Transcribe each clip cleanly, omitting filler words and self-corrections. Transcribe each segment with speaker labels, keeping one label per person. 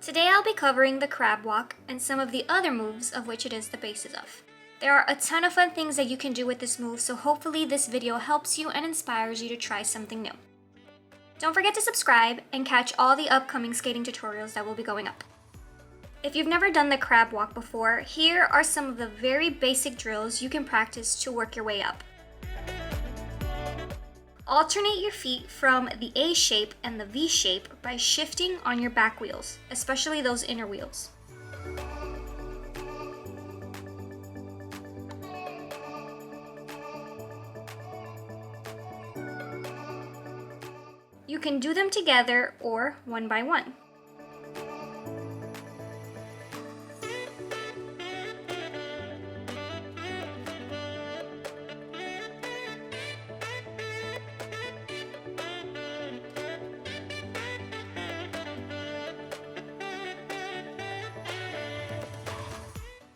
Speaker 1: Today I'll be covering the crab walk and some of the other moves of which it is the basis of. There are a ton of fun things that you can do with this move, so hopefully this video helps you and inspires you to try something new. Don't forget to subscribe and catch all the upcoming skating tutorials that will be going up. If you've never done the crab walk before, here are some of the very basic drills you can practice to work your way up. Alternate your feet from the A shape and the V shape by shifting on your back wheels, especially those inner wheels. You can do them together or one by one.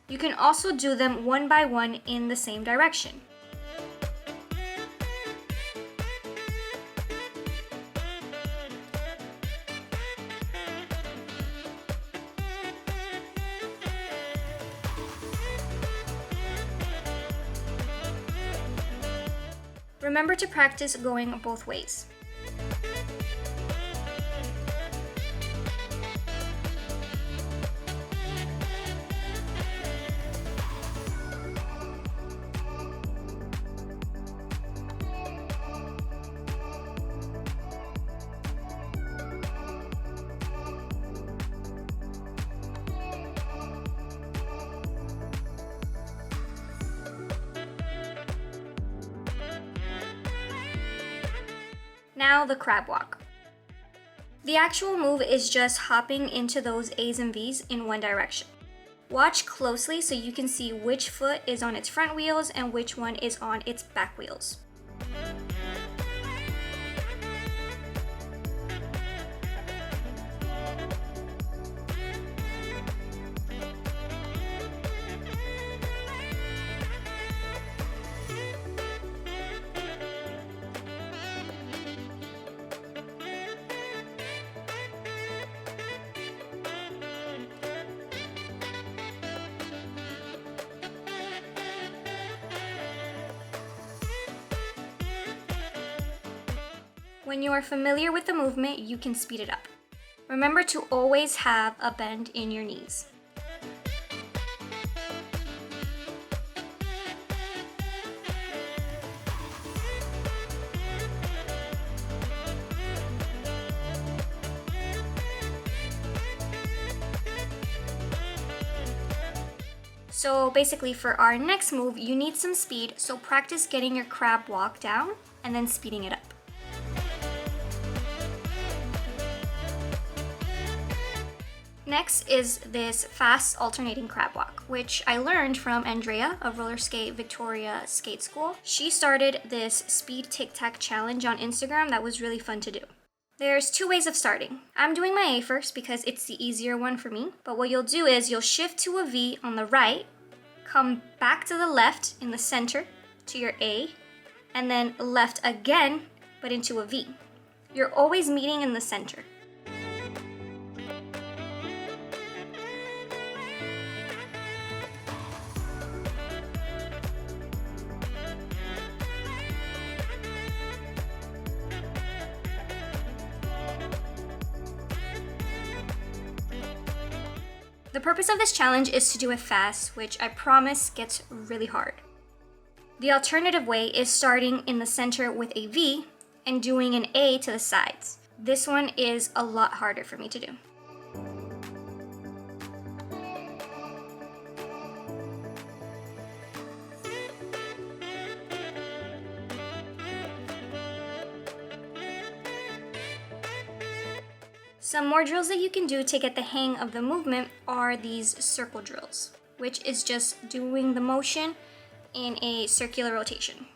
Speaker 1: You can also do them one by one in the same direction. Remember to practice going both ways. Now the crab walk. The actual move is just hopping into those A's and V's in one direction. Watch closely so you can see which foot is on its front wheels and which one is on its back wheels. When you are familiar with the movement, you can speed it up. Remember to always have a bend in your knees. So basically for our next move, you need some speed, so practice getting your crab walk down and then speeding it up. Next is this fast alternating crab walk, which I learned from Andrea of Roller Skate Victoria Skate School. She started this speed tic-tac challenge on Instagram that was really fun to do. There's two ways of starting. I'm doing my A first because it's the easier one for me, but what you'll do is you'll shift to a V on the right, come back to the left in the center to your A, and then left again, but into a V. You're always meeting in the center. The purpose of this challenge is to do it fast, which I promise gets really hard. The alternative way is starting in the center with a V and doing an A to the sides. This one is a lot harder for me to do. Some more drills that you can do to get the hang of the movement are these circle drills, which is just doing the motion in a circular rotation.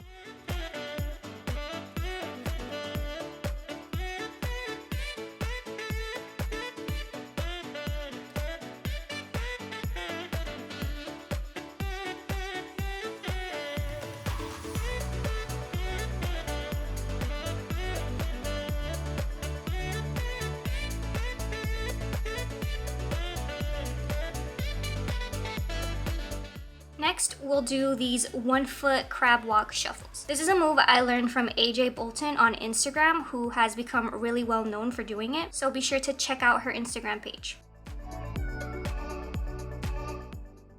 Speaker 1: Next, we'll do these 1 foot crab walk shuffles. This is a move I learned from AJ Bolton on Instagram, who has become really well known for doing it, so be sure to check out her Instagram page.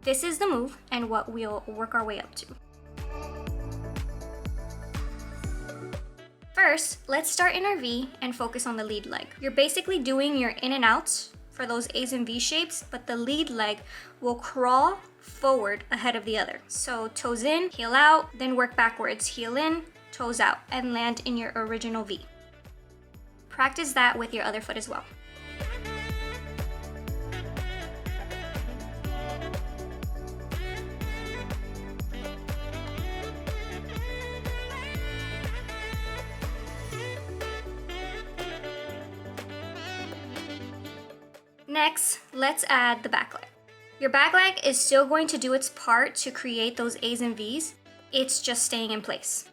Speaker 1: This is the move and what we'll work our way up to. First, let's start in our V and focus on the lead leg. You're basically doing your in and outs for those A's and V shapes, but the lead leg will crawl forward ahead of the other. So toes in, heel out, then work backwards, heel in, toes out, and land in your original V. Practice that with your other foot as well. Next, let's add the back leg. Your back leg is still going to do its part to create those A's and V's. It's just staying in place.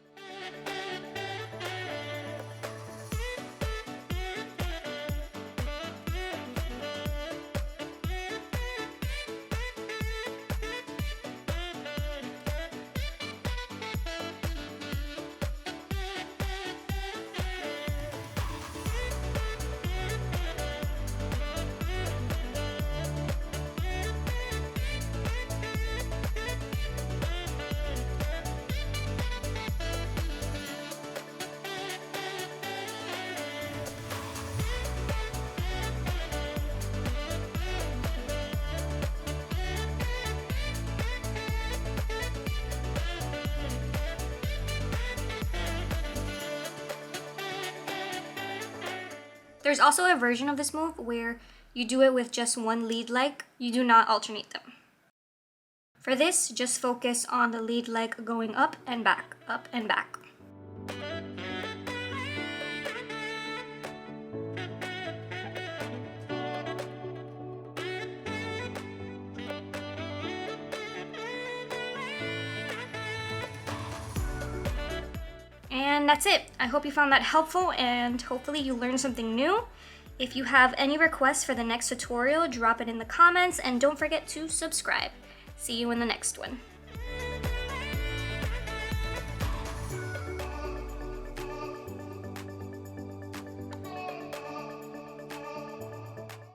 Speaker 1: There's also a version of this move where you do it with just one lead leg. You do not alternate them. For this, just focus on the lead leg going up and back, up and back. And that's it. I hope you found that helpful and hopefully you learned something new. If you have any requests for the next tutorial, drop it in the comments and don't forget to subscribe. See you in the next one.